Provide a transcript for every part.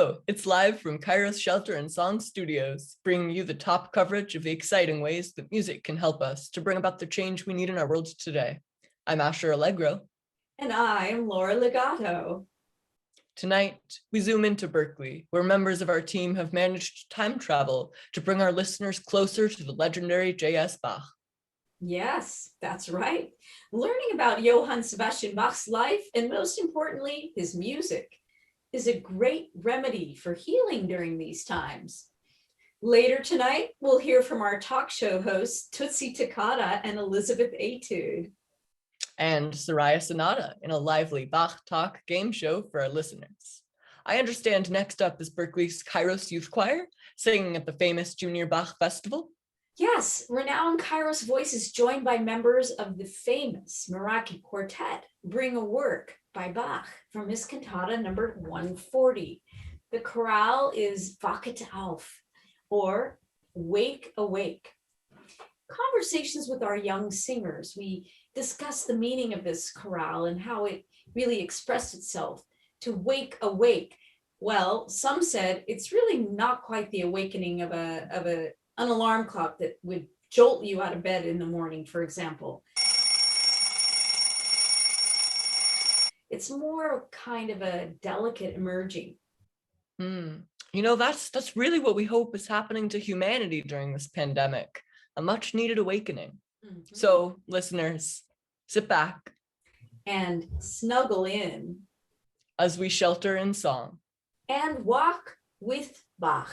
Hello, it's live from Kairos Shelter and Song Studios, bringing you the top coverage of the exciting ways that music can help us to bring about the change we need in our world today. I'm Asher Allegro. And I'm Laura Legato. Tonight, we zoom into Berkeley, where members of our team have managed time travel to bring our listeners closer to the legendary J.S. Bach. Yes, that's right. Learning about Johann Sebastian Bach's life, and most importantly, his music, is a great remedy for healing during these times. Later tonight, we'll hear from our talk show hosts, Tootsie Takata and Elizabeth Etude. And Soraya Sonata in a lively Bach Talk game show for our listeners. I understand next up is Berkeley's Kairos Youth Choir, singing at the famous Junior Bach Festival. Yes, renowned Kairos voices joined by members of the famous Meraki Quartet bring a work by Bach from his cantata number 140. The chorale is Wachet auf, or Wake Awake. Conversations with our young singers, we discussed the meaning of this chorale and how it really expressed itself. To wake awake, well, some said it's really not quite the awakening of an alarm clock that would jolt you out of bed in the morning, for example. It's more kind of a delicate emerging. You know, that's really what we hope is happening to humanity during this pandemic, a much needed awakening. Mm-hmm. So, listeners, sit back and snuggle in as we shelter in song and walk with Bach.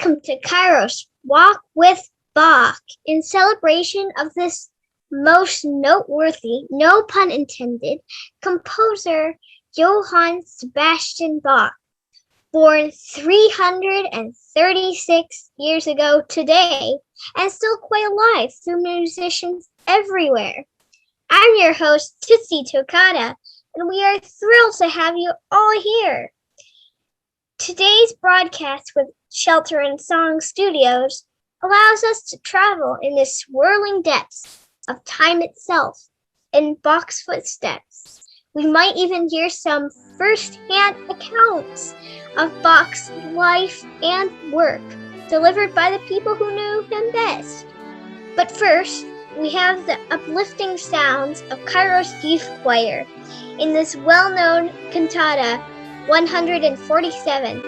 Welcome to Kairos Walk with Bach in celebration of this most noteworthy, no pun intended, composer Johann Sebastian Bach, born 336 years ago today and still quite alive through musicians everywhere. I'm your host, Tootsie Tokata, and we are thrilled to have you all here. Today's broadcast with Shelter and Song Studios allows us to travel in the swirling depths of time itself in Bach's footsteps. We might even hear some first-hand accounts of Bach's life and work delivered by the people who knew him best. But first, we have the uplifting sounds of Kairos Youth Choir in this well-known cantata 147.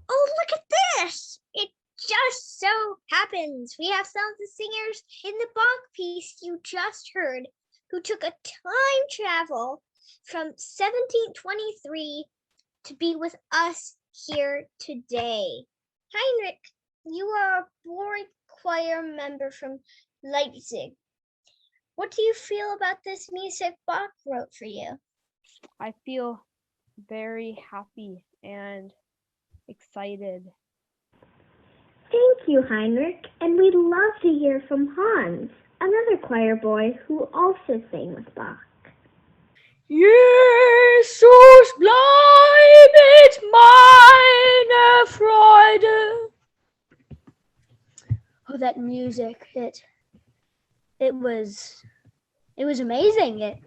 Oh, look at this! It just so happens we have some of the singers in the Bach piece you just heard who took a time travel from 1723 to be with us here today. Heinrich, you are a board choir member from Leipzig. What do you feel about this music Bach wrote for you? I feel very happy and excited. Thank you, Heinrich, and we'd love to hear from Hans, another choir boy who also sang with Bach. Jesus bleibet meine Freude. Oh, that music! It was amazing. It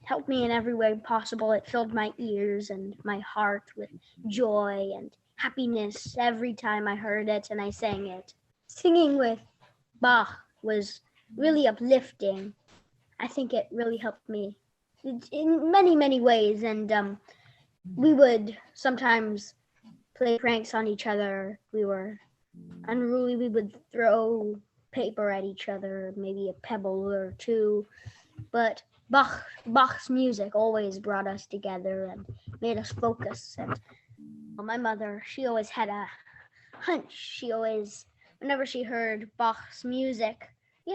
helped me in every way possible. It filled my ears and my heart with joy and happiness every time I heard it and I sang it. Singing with Bach was really uplifting. I think it really helped me in many, many ways. And we would sometimes play pranks on each other. We were unruly. We would throw paper at each other, maybe a pebble or two. But Bach's music always brought us together and made us focus. And my mother, she always had a hunch. She always, whenever she heard Bach's music,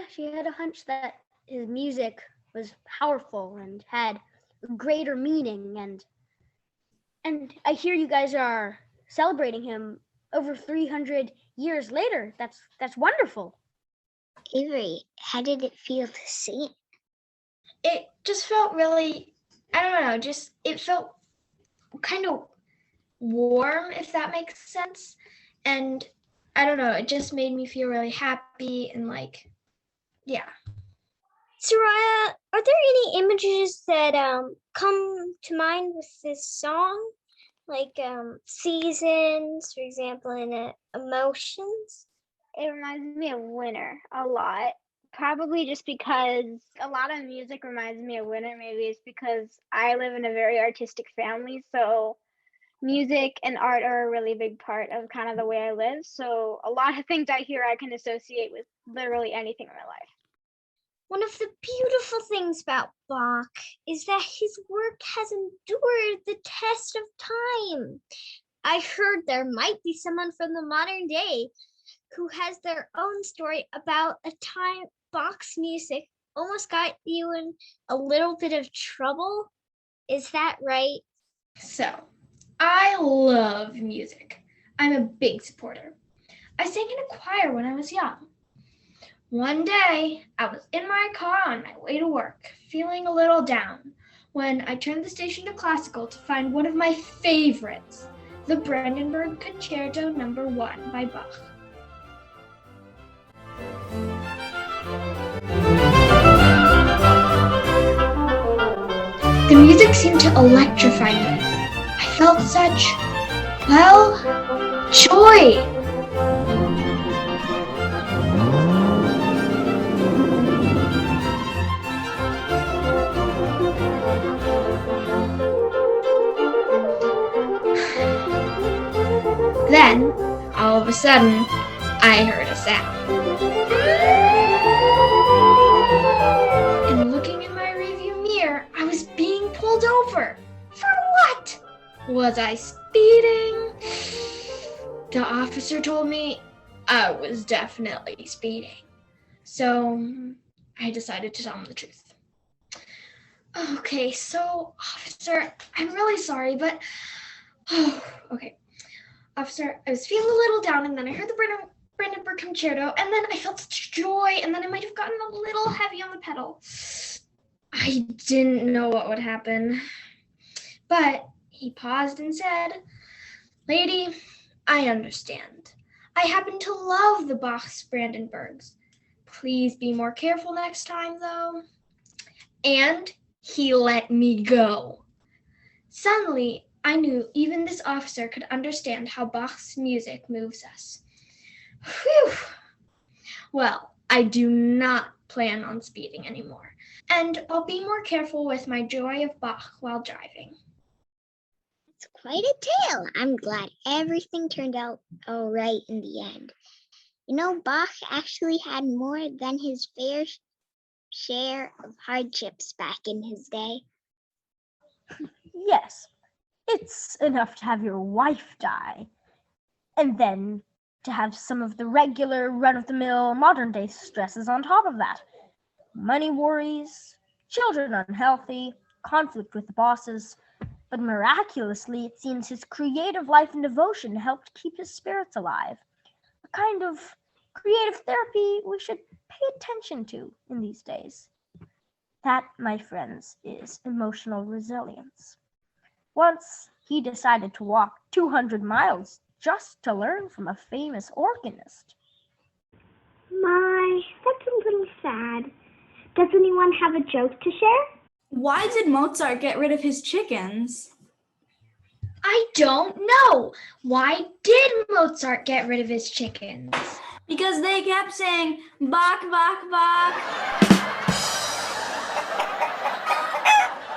she had a hunch that his music was powerful and had a greater meaning. And I hear you guys are celebrating him over 300 years later. That's wonderful. Avery, how did it feel to sing? It just felt really, it felt kind of warm, if that makes sense. And it just made me feel really happy and Soraya, are there any images that come to mind with this song? Like seasons, for example, and emotions? It reminds me of winter a lot. Probably just because a lot of music reminds me of winter. Maybe it's because I live in a very artistic family, so music and art are a really big part of kind of the way I live. So a lot of things I hear I can associate with literally anything in my life. One of the beautiful things about Bach is that his work has endured the test of time. I heard there might be someone from the modern day who has their own story about a time Bach's music almost got you in a little bit of trouble. Is that right? So, I love music. I'm a big supporter. I sang in a choir when I was young. One day, I was in my car on my way to work, feeling a little down, when I turned the station to classical to find one of my favorites, the Brandenburg Concerto No. 1 by Bach. The music seemed to electrify me. I felt such, well, joy. Then, all of a sudden, I heard a sound. And looking in my rearview mirror, I was being pulled over. For what? Was I speeding? The officer told me I was definitely speeding. So I decided to tell him the truth. Okay, so officer, I'm really sorry, but okay. Officer, I was feeling a little down, and then I heard the Brandenburg Concerto, and then I felt such joy, and then I might have gotten a little heavy on the pedal. I didn't know what would happen. But he paused and said, "Lady, I understand. I happen to love the Bach's Brandenburgs. Please be more careful next time, though." And he let me go. Suddenly, I knew even this officer could understand how Bach's music moves us. Whew. Well, I do not plan on speeding anymore, and I'll be more careful with my joy of Bach while driving. It's quite a tale. I'm glad everything turned out all right in the end. You know, Bach actually had more than his fair share of hardships back in his day. Yes, it's enough to have your wife die, and then to have some of the regular run-of-the-mill modern-day stresses on top of that. Money worries, children unhealthy, conflict with the bosses. But miraculously, it seems his creative life and devotion helped keep his spirits alive. A kind of creative therapy we should pay attention to in these days. That, my friends, is emotional resilience. Once he decided to walk 200 miles just to learn from a famous organist. My, that's a little sad. Does anyone have a joke to share? Why did Mozart get rid of his chickens? I don't know. Why did Mozart get rid of his chickens? Because they kept saying, Bach, Bach, Bach.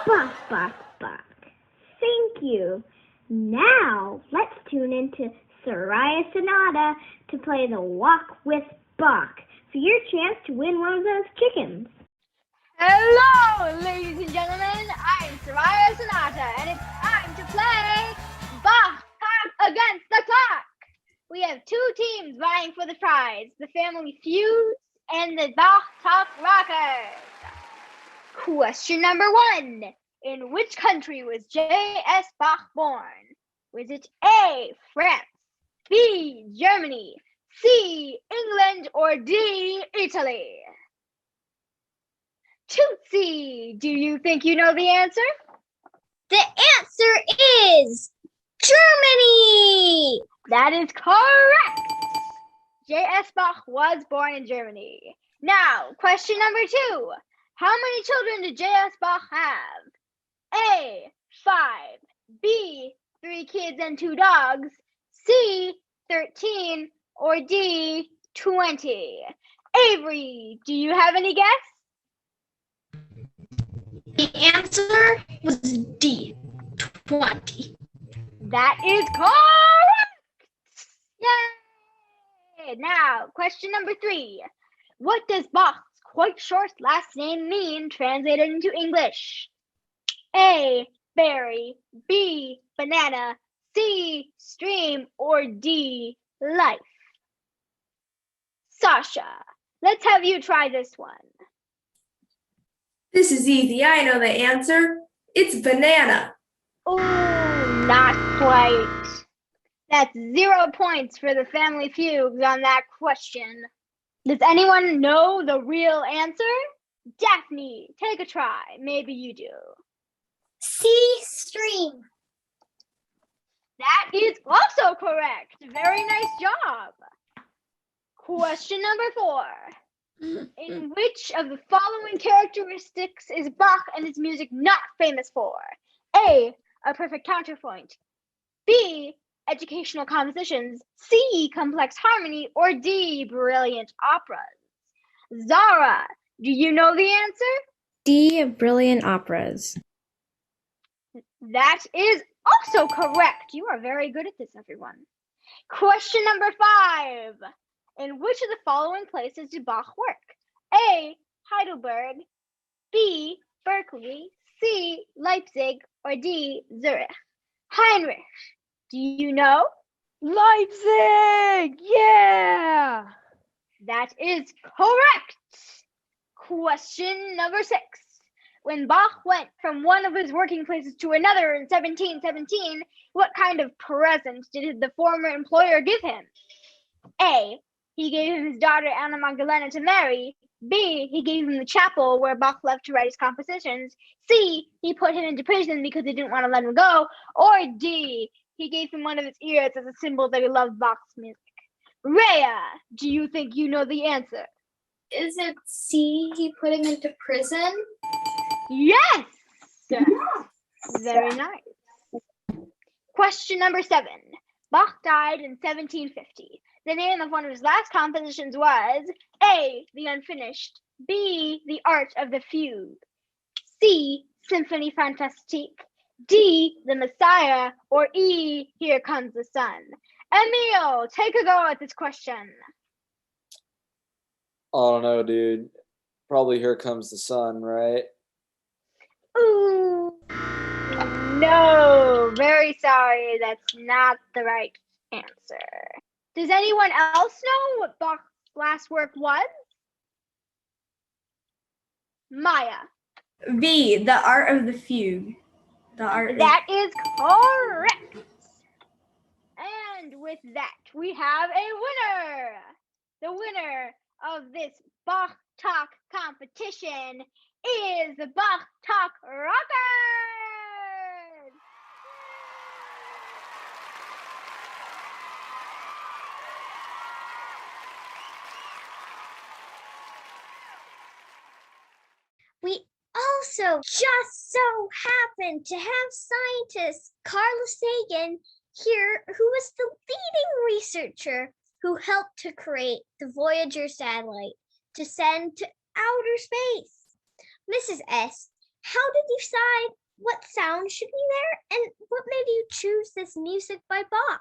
Bach, Bach, Bach. Thank you. Now, let's tune into Soraya Sonata to play the Walk with Bach for your chance to win one of those chickens. Hello, ladies and gentlemen. I'm Soraya Sonata, and it's time to play Bach Talk Against the Clock. We have two teams vying for the prize, the Family Feud and the Bach Talk Rockers. Question number 1. In which country was J.S. Bach born? Was it A, France, B, Germany, C, England, or D, Italy? Tootsie, do you think you know the answer? The answer is Germany! That is correct. J.S. Bach was born in Germany. Now, question number 2. How many children did J.S. Bach have? A, 5, B, 3 kids and 2 dogs, C, 13, or D, 20? Avery, do you have any guess? The answer was D, 20. That is correct! Yay! Now, question number 3. What does Bach's quite short last name mean translated into English? A, berry, B, banana, C, stream, or D, life? Sasha, let's have you try this one. This is easy. I know the answer. It's banana. Oh, not quite. That's 0 points for the Family Fugues on that question. Does anyone know the real answer? Daphne, take a try. Maybe you do. C, stream. That is also correct. Very nice job. Question number 4. In which of the following characteristics is Bach and his music not famous for? A perfect counterpoint. B, educational compositions. C, complex harmony. Or D, brilliant operas. Zara, do you know the answer? D, brilliant operas. That is also correct. You are very good at this, everyone. Question number 5. In which of the following places did Bach work? A, Heidelberg. B, Berkeley. C, Leipzig. Or D, Zurich. Heinrich, do you know? Leipzig! Yeah! That is correct. Question number 6. When Bach went from one of his working places to another in 1717, what kind of present did the former employer give him? A, he gave him his daughter Anna Magdalena to marry. B, he gave him the chapel where Bach loved to write his compositions. C, he put him into prison because he didn't want to let him go. Or D, he gave him one of his ears as a symbol that he loved Bach's music. Rhea, do you think you know the answer? Is it C, he put him into prison? Yes! Very nice. Question number 7. Bach died in 1750. The name of one of his last compositions was A, the Unfinished. B, the Art of the Fugue. C, Symphonie Fantastique. D, the Messiah. Or E, Here Comes the Sun. Emil, take a go at this question. I don't know, dude. Probably Here Comes the Sun, right? Ooh, no, very sorry. That's not the right answer. Does anyone else know what Bach's last work was? Maya. B, the Art of the Fugue. That is correct. And with that, we have a winner. The winner of this Bach Talk competition is the Bach Talk Rockers. We also just so happen to have scientist Carl Sagan here, who was the leading researcher who helped to create the Voyager satellite to send to outer space. Mrs. S., how did you decide what sound should be there, and what made you choose this music by Bach?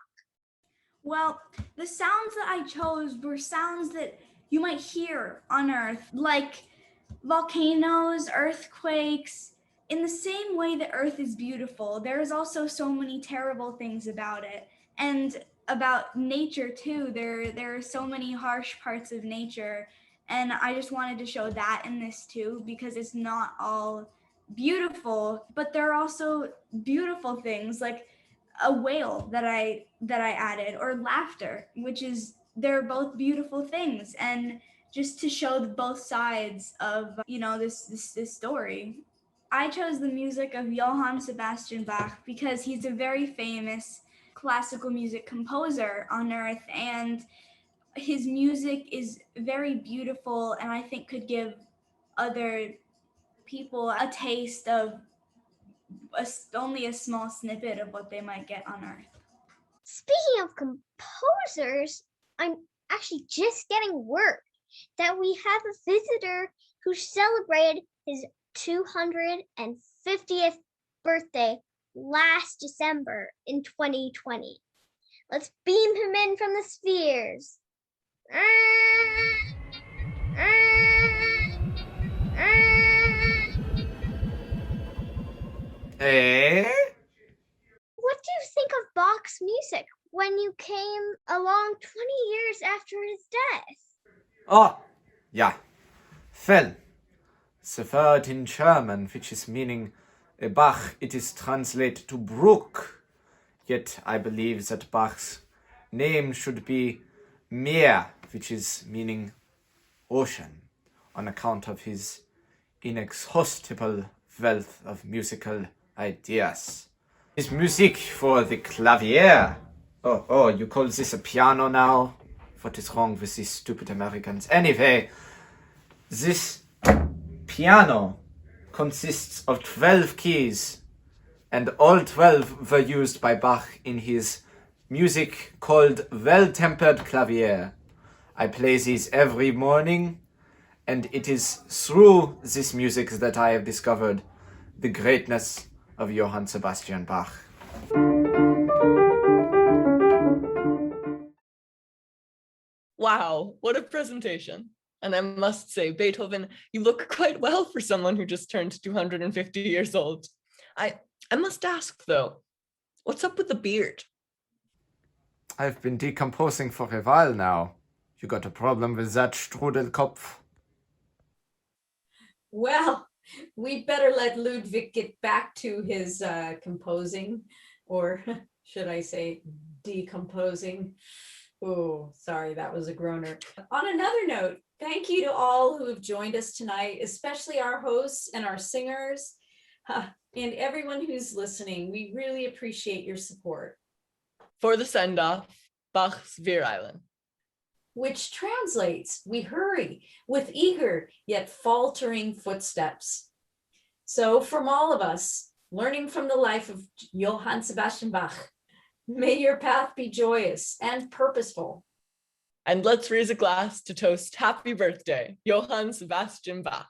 Well, the sounds that I chose were sounds that you might hear on Earth, like volcanoes, earthquakes. In the same way that Earth is beautiful, there is also so many terrible things about it. And about nature too, there are so many harsh parts of nature. And I just wanted to show that in this too, because it's not all beautiful, but there are also beautiful things like a whale that I added, or laughter, which is, they're both beautiful things. And just to show both sides of, this story. I chose the music of Johann Sebastian Bach because he's a very famous classical music composer on Earth, and his music is very beautiful, and I think could give other people a taste of only a small snippet of what they might get on Earth. Speaking of composers, I'm actually just getting word that we have a visitor who celebrated his 250th birthday last December in 2020. Let's beam him in from the spheres. Eh? What do you think of Bach's music when you came along 20 years after his death? Oh, yeah. Fell. The word in German, which is meaning Bach, it is translated to brook. Yet I believe that Bach's name should be Meer, which is meaning ocean, on account of his inexhaustible wealth of musical ideas. His music for the clavier. Oh, you call this a piano now? What is wrong with these stupid Americans? Anyway, This piano consists of 12 keys, and all 12 were used by Bach in his music called Well-Tempered Clavier. I play these every morning, and it is through this music that I have discovered the greatness of Johann Sebastian Bach. Wow, what a presentation. And I must say, Beethoven, you look quite well for someone who just turned 250 years old. I must ask though, what's up with the beard? I've been decomposing for a while now. You got a problem with that, Strudelkopf? Well, we better let Ludwig get back to his composing, or should I say decomposing. Oh, sorry, that was a groaner. On another note, thank you to all who have joined us tonight, especially our hosts and our singers, and everyone who's listening. We really appreciate your support. For the send-off, Bach's Wir eilen, which translates, we hurry with eager yet faltering footsteps. So from all of us, learning from the life of Johann Sebastian Bach, may your path be joyous and purposeful. And let's raise a glass to toast happy birthday, Johann Sebastian Bach.